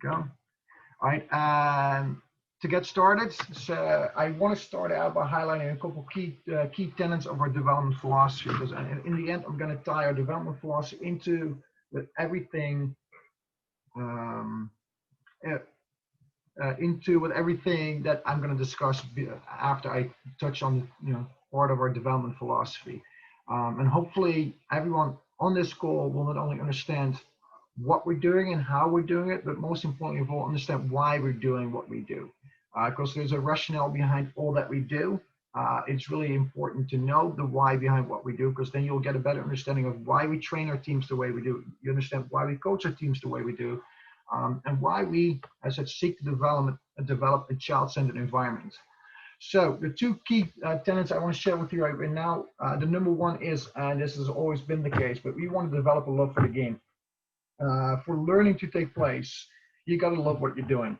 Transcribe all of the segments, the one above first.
go. All right, to get started, so I want to start out by highlighting a couple key tenets of our development philosophy, because in the end, I'm going to tie our development philosophy into everything, um, uh, with everything that I'm going to discuss after I touch on part of our development philosophy, and hopefully everyone on this call will not only understand what we're doing and how we're doing it, but most importantly of all, understand why we're doing what we do. Because there's a rationale behind all that we do. It's really important to know the why behind what we do, because then you'll get a better understanding of why we train our teams the way we do. You understand why we coach our teams the way we do, and why we, as I said, seek to develop a child-centered environment. So the two key tenets I want to share with you right now, the number one is, and this has always been the case, but we want to develop a love for the game. For learning to take place, you got to love what you're doing.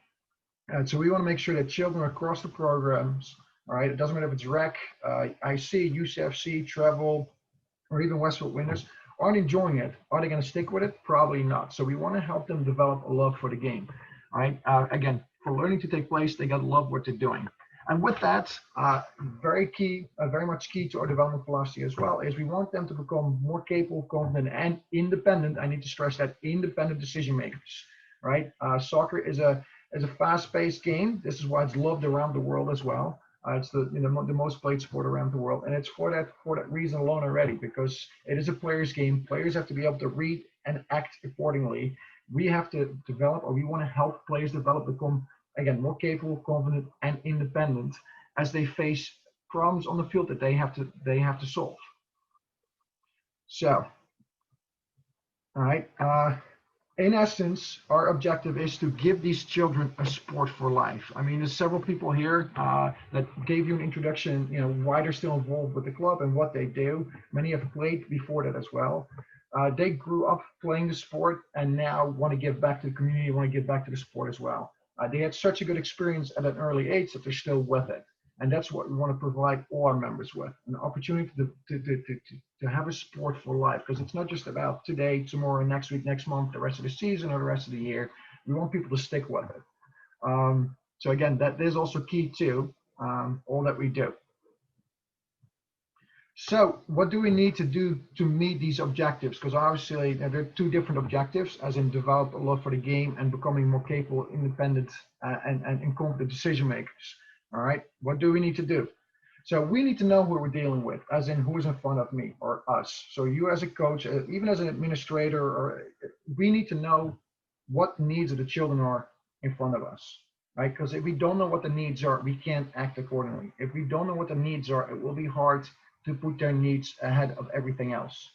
And so we want to make sure that children across the programs, all right, it doesn't matter if it's rec, IC, UCFC, travel, or even Westfield Winners, aren't enjoying it. Are they going to stick with it? Probably not. So we want to help them develop a love for the game. All right. Again, for learning to take place, they got to love what they're doing. And with that, very much key to our development philosophy as well, is we want them to become more capable, confident, and independent. I need to stress that, independent decision makers. Right? Soccer is a fast-paced game. This is why it's loved around the world as well. It's the most played sport around the world, and it's for that reason alone already, because it is a player's game. Players have to be able to read and act accordingly. We have to develop, or we want to help players develop, become again more capable, confident, and independent as they face problems on the field that they have to solve. So, all right. In essence, our objective is to give these children a sport for life. I mean, there's several people here that gave you an introduction, why they're still involved with the club and what they do. Many have played before that as well. They grew up playing the sport and now want to give back to the community, want to give back to the sport as well. They had such a good experience at an early age that they're still with it. And that's what we want to provide all our members with, an opportunity to have a sport for life, because it's not just about today, tomorrow, next week, next month, the rest of the season, or the rest of the year. We want people to stick with it. So again, that is also key to all that we do. So what do we need to do to meet these objectives? Because obviously there are two different objectives, as in develop a love for the game and becoming more capable, independent, and confident decision makers. All right, what do we need to do? So we need to know who we're dealing with, as in who is in front of me or us. So you as a coach, even as an administrator, or we need to know what needs of the children are in front of us, right? Because if we don't know what the needs are, we can't act accordingly. If we don't know what the needs are, it will be hard to put their needs ahead of everything else,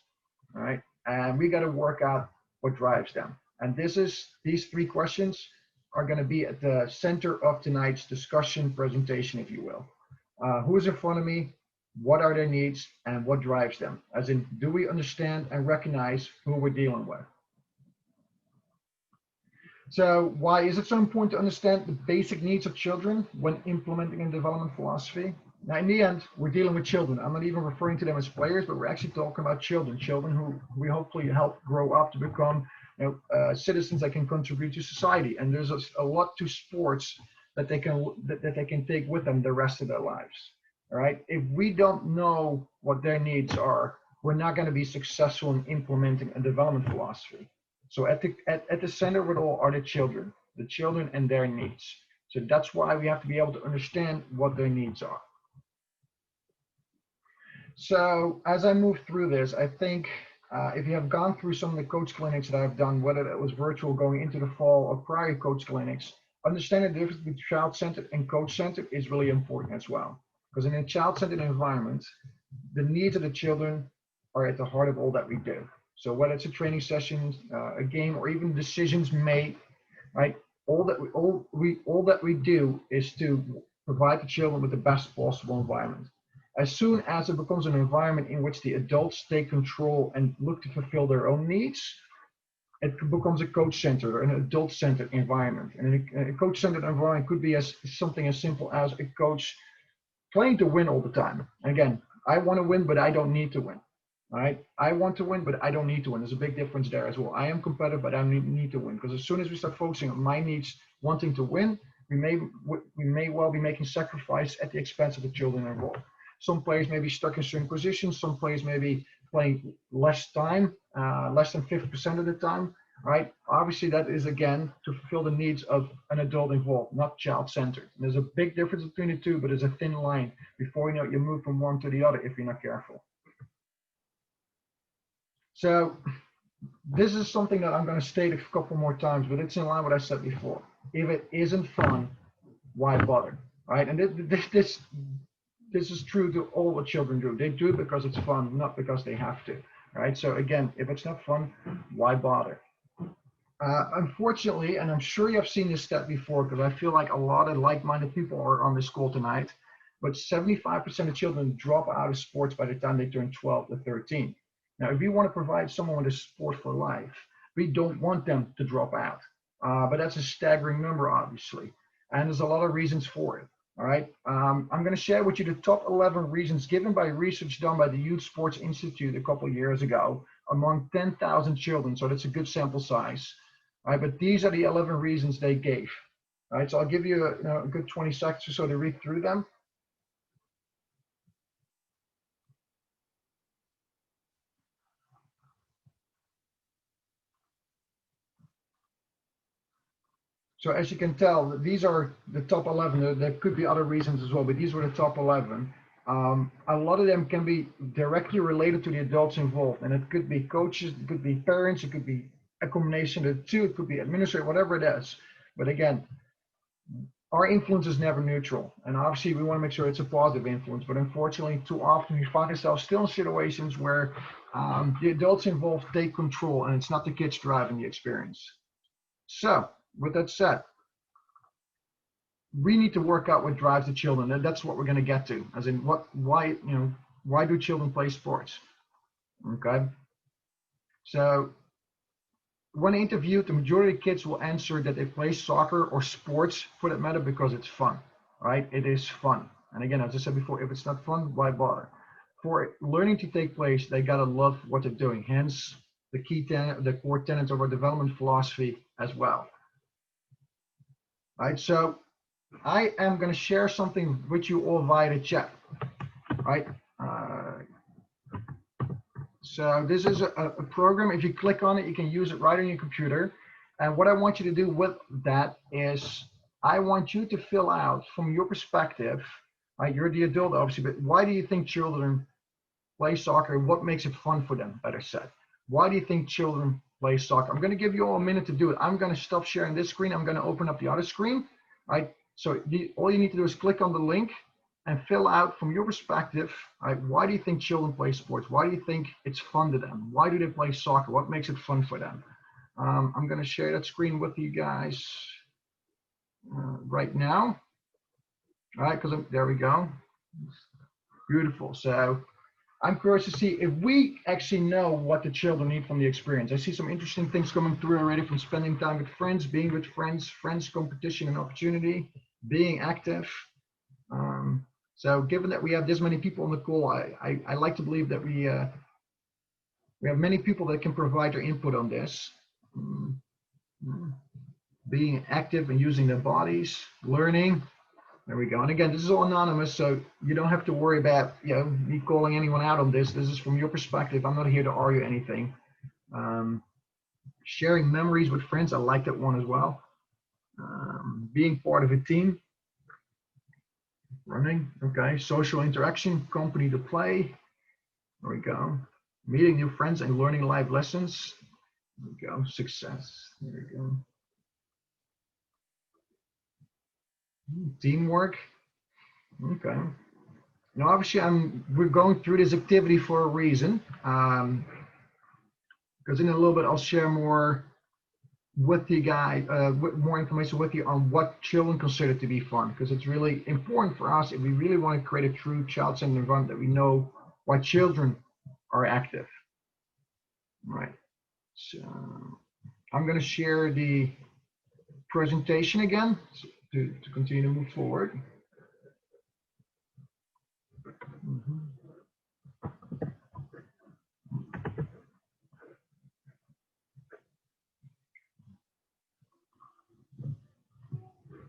all right? And we got to work out what drives them. And these three questions are going to be at the center of tonight's discussion presentation, if you will. Who's in front of me? What are their needs? And what drives them? As in, do we understand and recognize who we're dealing with? So why is it so important to understand the basic needs of children when implementing a development philosophy? Now, in the end, we're dealing with children. I'm not even referring to them as players, but we're actually talking about children who we hopefully help grow up to become citizens that can contribute to society. And there's a lot to sports that they can take with them the rest of their lives. All right. If we don't know what their needs are, we're not going to be successful in implementing a development philosophy. So at the center of it all are the children and their needs. So that's why we have to be able to understand what their needs are. So as I move through this, I think if you have gone through some of the coach clinics that I've done, whether that was virtual going into the fall or prior coach clinics, understanding the difference between child-centered and coach-centered is really important as well. Because in a child-centered environment, the needs of the children are at the heart of all that we do. So whether it's a training session, a game, or even decisions made, right? All that we do is to provide the children with the best possible environment. As soon as it becomes an environment in which the adults take control and look to fulfill their own needs, it becomes a coach-centered or an adult-centered environment. And a coach-centered environment could be something as simple as a coach playing to win all the time. And again, I want to win, but I don't need to win. All right, I want to win, but I don't need to win. There's a big difference there as well. I am competitive, but I need to win, because as soon as we start focusing on my needs, wanting to win, we may well be making sacrifice at the expense of the children involved. Some players may be stuck in certain positions. Some players may be playing less time, less than 50% of the time. Right? Obviously, that is again to fulfill the needs of an adult involved, not child-centered. There's a big difference between the two, but there's a thin line. Before you know it, you move from one to the other if you're not careful. So this is something that I'm going to state a couple more times, but it's in line with what I said before. If it isn't fun, why bother? Right? And this is true to all what children do. They do it because it's fun, not because they have to. Right? So again, if it's not fun, why bother? Unfortunately, and I'm sure you have seen this stat before, because I feel like a lot of like-minded people are on this call tonight, but 75% of children drop out of sports by the time they turn 12 to 13. Now, if we want to provide someone with a sport for life, we don't want them to drop out. But that's a staggering number, obviously. And there's a lot of reasons for it. All right. I'm going to share with you the top 11 reasons given by research done by the Youth Sports Institute a couple of years ago among 10,000 children. So that's a good sample size. All right. But these are the 11 reasons they gave. All right. So I'll give you a good 20 seconds or so to read through them. So as you can tell, these are the top 11. There could be other reasons as well, but these were the top 11. A lot of them can be directly related to the adults involved, and it could be coaches, it could be parents, it could be a combination of the two, it could be administrator, whatever it is. But again, our influence is never neutral, and obviously we want to make sure it's a positive influence. But unfortunately, too often we find ourselves still in situations where the adults involved take control, and it's not the kids driving the experience. So with that said, we need to work out what drives the children, and that's what we're going to get to. As in, why do children play sports? Okay. So when interviewed, the majority of kids will answer that they play soccer or sports for that matter because it's fun, right? It is fun. And again, as I said before, if it's not fun, why bother? For learning to take place, they gotta love what they're doing. Hence, the core tenets of our development philosophy as well. Right. So I am going to share something with you all via the chat. Right. So this is a program. If you click on it, you can use it right on your computer. And what I want you to do with that is I want you to fill out from your perspective, right? You're the adult, obviously, but why do you think children play soccer? What makes it fun for them, better said? Why do you think children play soccer? I'm going to give you all a minute to do it. I'm going to stop sharing this screen. I'm going to open up the other screen, right? So all you need to do is click on the link and fill out from your perspective, right? Why do you think children play sports? Why do you think it's fun to them? Why do they play soccer? What makes it fun for them? I'm going to share that screen with you guys right now. All right, because there we go. Beautiful. So I'm curious to see if we actually know what the children need from the experience. I see some interesting things coming through already from spending time with friends, being with friends, competition and opportunity, being active. So given that we have this many people on the call, I like to believe that we have many people that can provide their input on this. Being active and using their bodies, learning. There we go. And again, this is all anonymous, so you don't have to worry about me calling anyone out on this. This is from your perspective. I'm not here to argue anything. Sharing memories with friends. I like that one as well. Being part of a team. Running. Okay. Social interaction. Company to play. There we go. Meeting new friends and learning life lessons. There we go. Success. There we go. Teamwork. Okay. Now, obviously, we're going through this activity for a reason. Because in a little bit, I'll share more with you guys, more information with you on what children consider to be fun. Because it's really important for us if we really want to create a true child-centered environment that we know why children are active. Right. So I'm going to share the presentation again to continue to move forward.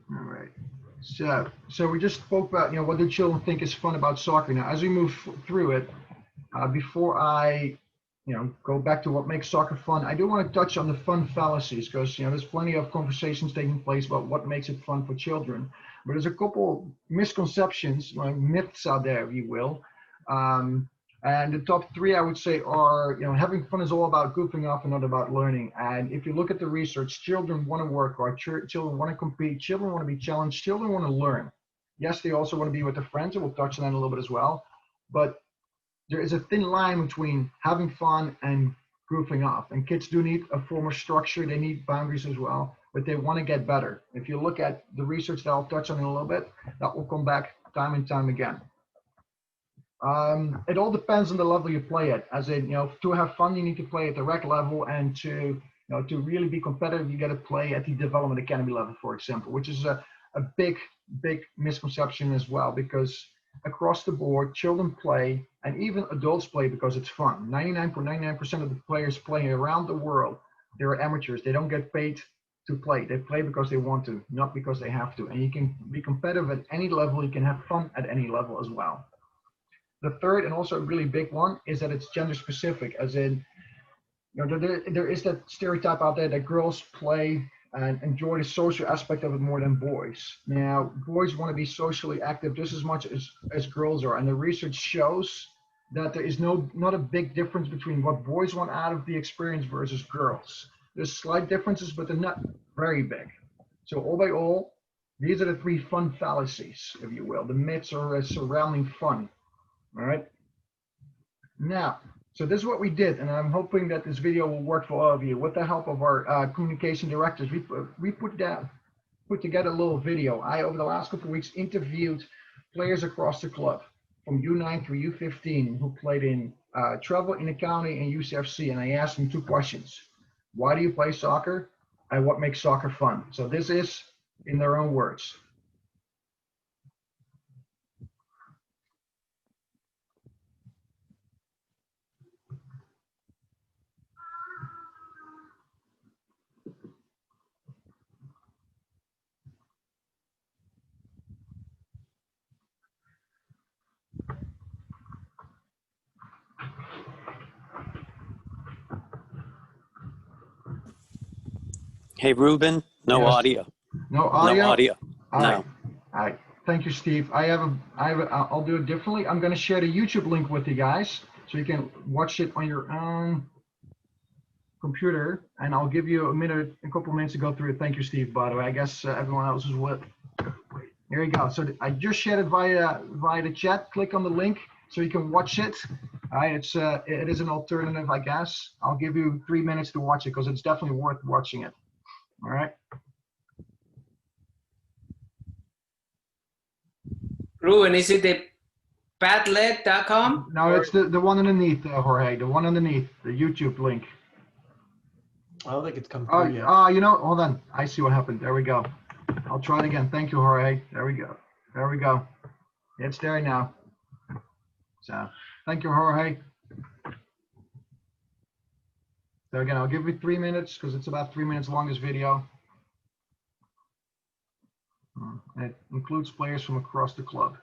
All right. So we just spoke about, what do children think is fun about soccer. Now, as we move through it, before I, go back to what makes soccer fun, I do want to touch on the fun fallacies because, there's plenty of conversations taking place about what makes it fun for children. But there's a couple misconceptions, myths out there, if you will. And the top three, I would say, are, having fun is all about goofing off and not about learning. And if you look at the research, children want to work hard, children want to compete, children want to be challenged, children want to learn. Yes, they also want to be with their friends, and we'll touch on that a little bit as well. But there is a thin line between having fun and goofing off. And kids do need a form of structure. They need boundaries as well, but they want to get better. If you look at the research that I'll touch on in a little bit, that will come back time and time again. It all depends on the level you play at. As in, to have fun, you need to play at the rec level, and to really be competitive, you got to play at the development academy level, for example, which is a big misconception as well, because across the board, children play, and even adults play because it's fun. 99.99% of the players playing around the world, they're amateurs. They don't get paid to play. They play because they want to, not because they have to. And you can be competitive at any level. You can have fun at any level as well. The third, and also a really big one, is that it's gender specific, as in, there is that stereotype out there that girls play and enjoy the social aspect of it more than boys. Now, boys want to be socially active just as much as girls are, and the research shows that there is not a big difference between what boys want out of the experience versus girls. There's slight differences, but they're not very big. So all by all, these are the three fun fallacies, if you will. The myths are surrounding fun. All right. Now, so this is what we did, and I'm hoping that this video will work for all of you. With the help of our communication directors, we put together a little video. I, over the last couple of weeks, interviewed players across the club from U9 through U15 who played in Treble, in the county, and UCFC, and I asked them two questions. Why do you play soccer? And what makes soccer fun? So this is in their own words. Hey, Ruben, no Yes. audio. No audio? No audio. All No. right. All right. Thank you, Steve. I'll do it differently. I'm going to share the YouTube link with you guys so you can watch it on your own computer, and I'll give you a couple minutes to go through it. Thank you, Steve, by the way. I guess everyone else is with. Here you go. So I just shared it via the chat. Click on the link so you can watch it. All right. It is an alternative, I guess. I'll give you 3 minutes to watch it because it's definitely worth watching it. All right. Ruben, is it the padlet.com? No, it's the one underneath, Jorge. The one underneath, the YouTube link. I don't think it's come through yet. Hold on. I see what happened. There we go. I'll try it again. Thank you, Jorge. There we go. There we go. It's there now. So, thank you, Jorge. So again, I'll give you 3 minutes because it's about 3 minutes long, this video. It includes players from across the club.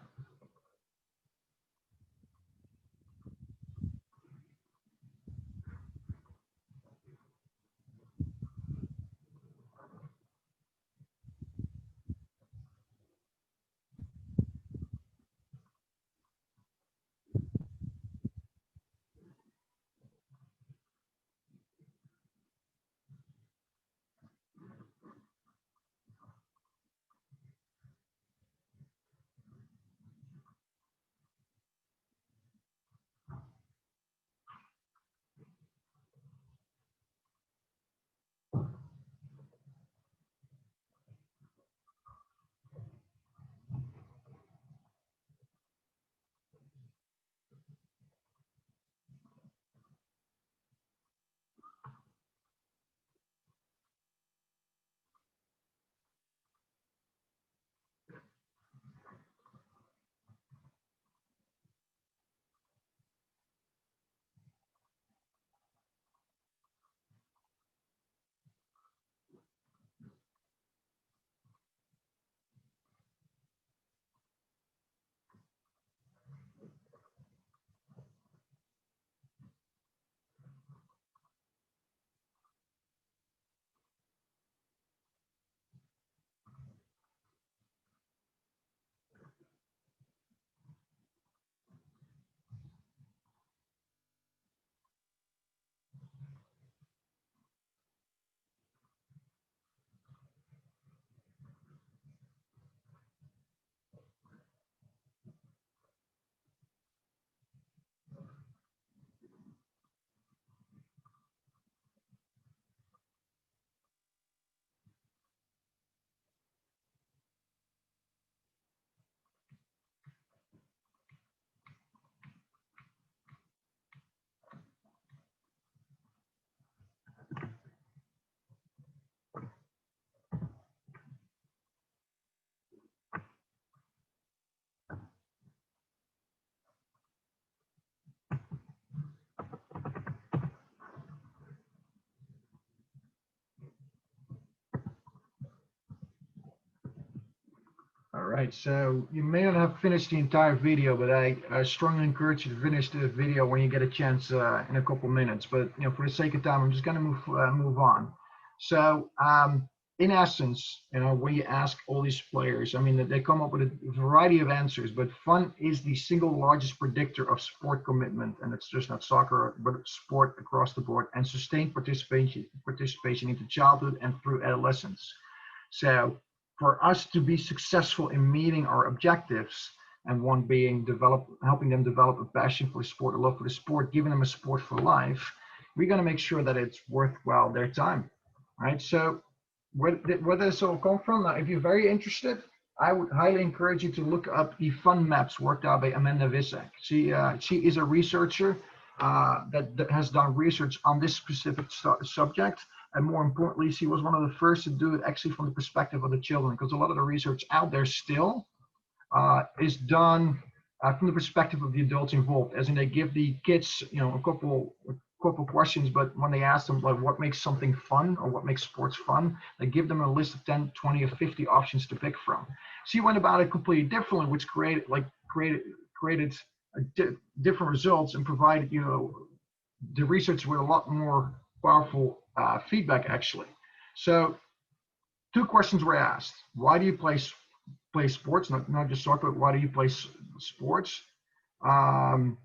right, so you may not have finished the entire video, but I strongly encourage you to finish the video when you get a chance in a couple minutes. But for the sake of time, I'm just going to move on. So in essence, when you ask all these players, I mean, they come up with a variety of answers, but fun is the single largest predictor of sport commitment, and it's just not soccer, but sport across the board, and sustained participation into childhood and through adolescence. So for us to be successful in meeting our objectives, and one being helping them develop a passion for sport, a love for the sport, giving them a sport for life, we're going to make sure that it's worthwhile their time, right? So where does this all come from? Now, if you're very interested, I would highly encourage you to look up the fun maps worked out by Amanda Visek. She is a researcher that has done research on this specific subject. And more importantly, she was one of the first to do it actually from the perspective of the children, because a lot of the research out there still is done from the perspective of the adults involved, as in they give the kids, a couple questions, but when they ask them like what makes something fun or what makes sports fun, they give them a list of 10, 20, or 50 options to pick from. She went about it completely differently, which created different results and provided the research with a lot more powerful feedback actually. So 2 questions were asked: why do you play sports, not just soccer, but why do you play sports, and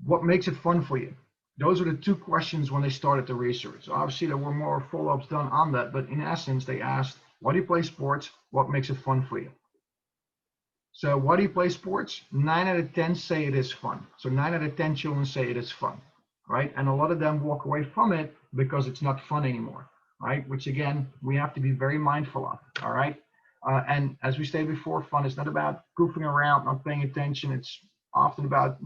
what makes it fun for you? Those are the 2 questions when they started the research. Obviously there were more follow-ups done on that, but in essence they asked, why do you play sports, what makes it fun for you? So why do you play sports? 9 out of 10 say it is fun. So 9 out of 10 children say it is fun, right? And a lot of them walk away from it because it's not fun anymore, right? Which again, we have to be very mindful of, all right? And as we stated before, fun is not about goofing around, not paying attention. It's often about,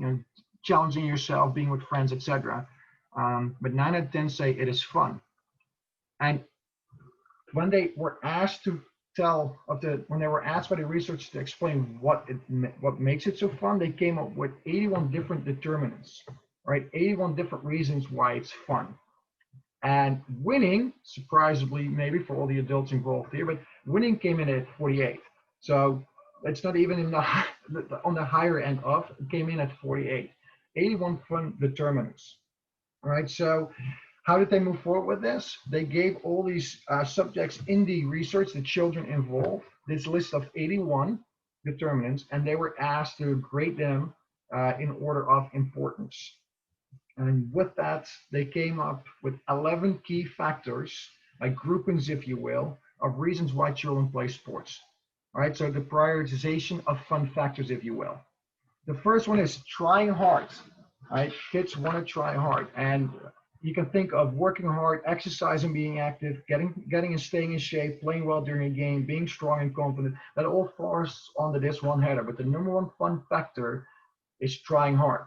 challenging yourself, being with friends, etc. But 9 out of 10 say it is fun. And when they were asked when they were asked by the researchers to explain what makes it so fun, they came up with 81 different determinants, right? 81 different reasons why it's fun. And winning, surprisingly, maybe for all the adults involved here, but winning came in at 48. So it's not even on the higher end of, it came in at 48. 81 fun determinants. All right, so how did they move forward with this? They gave all these subjects in the research, the children involved, this list of 81 determinants, and they were asked to grade them in order of importance. And with that, they came up with 11 key factors, like groupings, if you will, of reasons why children play sports. All right, so the prioritization of fun factors, if you will. The first one is trying hard. Right? Kids want to try hard, and you can think of working hard, exercising, being active, getting and staying in shape, playing well during a game, being strong and confident. That all falls under this one header. But the number one fun factor is trying hard.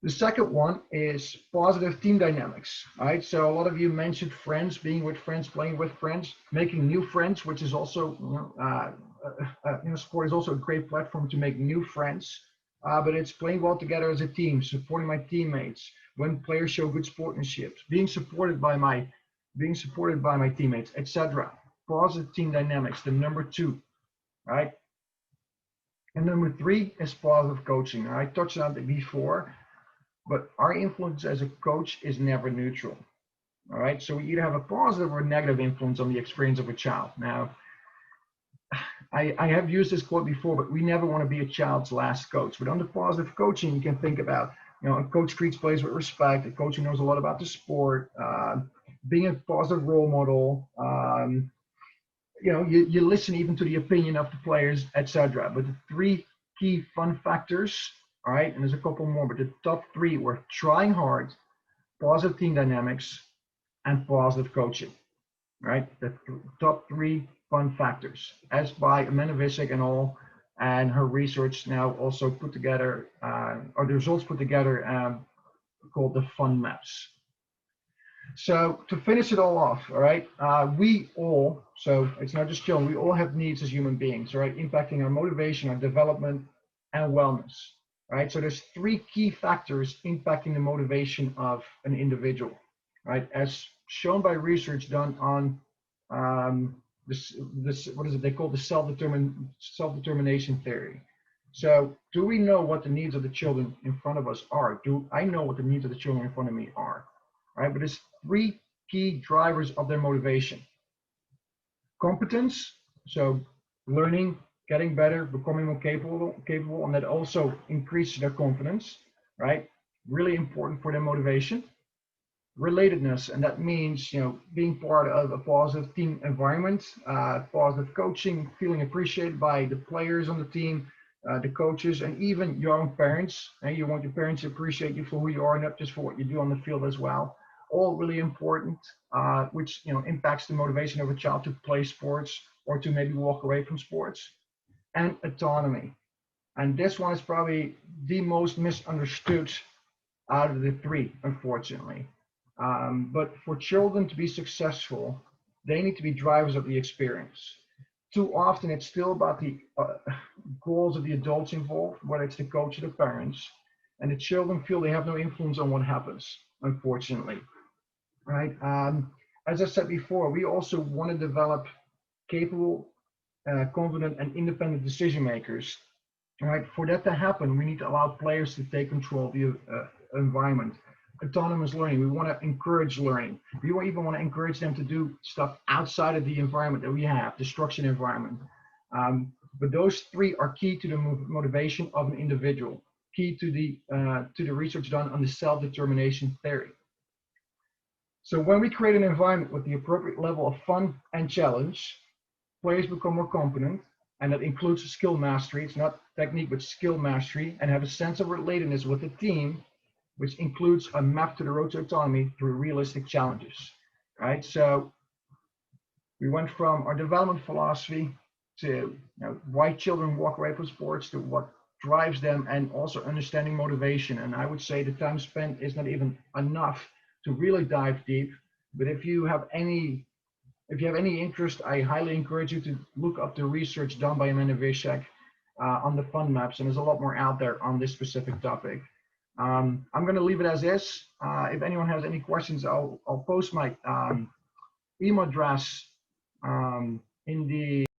The second one is positive team dynamics. Right? So a lot of you mentioned friends, being with friends, playing with friends, making new friends, which is also sport is also a great platform to make new friends. But it's playing well together as a team, supporting my teammates, when players show good sportsmanship, being supported by my teammates, etc. Positive team dynamics, the number 2, right? And number 3 is positive coaching. I touched on it before, but our influence as a coach is never neutral. All right, so we either have a positive or negative influence on the experience of a child. Now, I have used this quote before, but we never want to be a child's last coach. But under positive coaching, you can think about, a coach treats players with respect, a coach who knows a lot about the sport, being a positive role model, you listen even to the opinion of the players, etc. But the 3 key fun factors, all right, and there's a couple more, but the top 3 were trying hard, positive team dynamics, and positive coaching, right? The top 3 fun factors, as by Amanda Visek and her research now also put together, or the results put together, called the fun maps. So to finish it all off, all right, we all, so it's not just children, we all have needs as human beings, right, impacting our motivation, our development, and wellness, right? So there's 3 key factors impacting the motivation of an individual, right, as shown by research done on what is it they call the self-determination theory. So do we know what the needs of the children in front of us are? Do I know what the needs of the children in front of me are? Right, but there's three key drivers of their motivation. Competence, so learning, getting better, becoming more capable, and that also increases their confidence, right? Really important for their motivation. Relatedness, and that means, you know, being part of a positive team environment, positive coaching, feeling appreciated by the players on the team, the coaches, and even your own parents. And you want your parents to appreciate you for who you are, not just for what you do on the field as well. All really important, which, you know, impacts the motivation of a child to play sports or to maybe walk away from sports. And autonomy, and this one is probably the most misunderstood out of the three, unfortunately. But for children to be successful, they need to be drivers of the experience. Too often, it's still about the goals of the adults involved, whether it's the coach or the parents, and the children feel they have no influence on what happens, unfortunately. Right? As I said before, we also want to develop capable, confident, and independent decision makers. Right? For that to happen, we need to allow players to take control of the environment. Autonomous learning, we want to encourage learning. We even want to encourage them to do stuff outside of the environment that we have, the structured environment. But those three are key to the motivation of an individual, key to the research done on the self-determination theory. So when we create an environment with the appropriate level of fun and challenge, players become more competent, and that includes skill mastery. It's not technique, but skill mastery, and have a sense of relatedness with the team, which includes a map to the road to autonomy through realistic challenges, right? So we went from our development philosophy to, you know, why children walk away from sports, to what drives them, and also understanding motivation. And I would say the time spent is not even enough to really dive deep. But if you have any interest, I highly encourage you to look up the research done by Amanda Vishek on the fun maps, and there's a lot more out there on this specific topic. I'm going to leave it as is. If anyone has any questions, I'll post my email address in the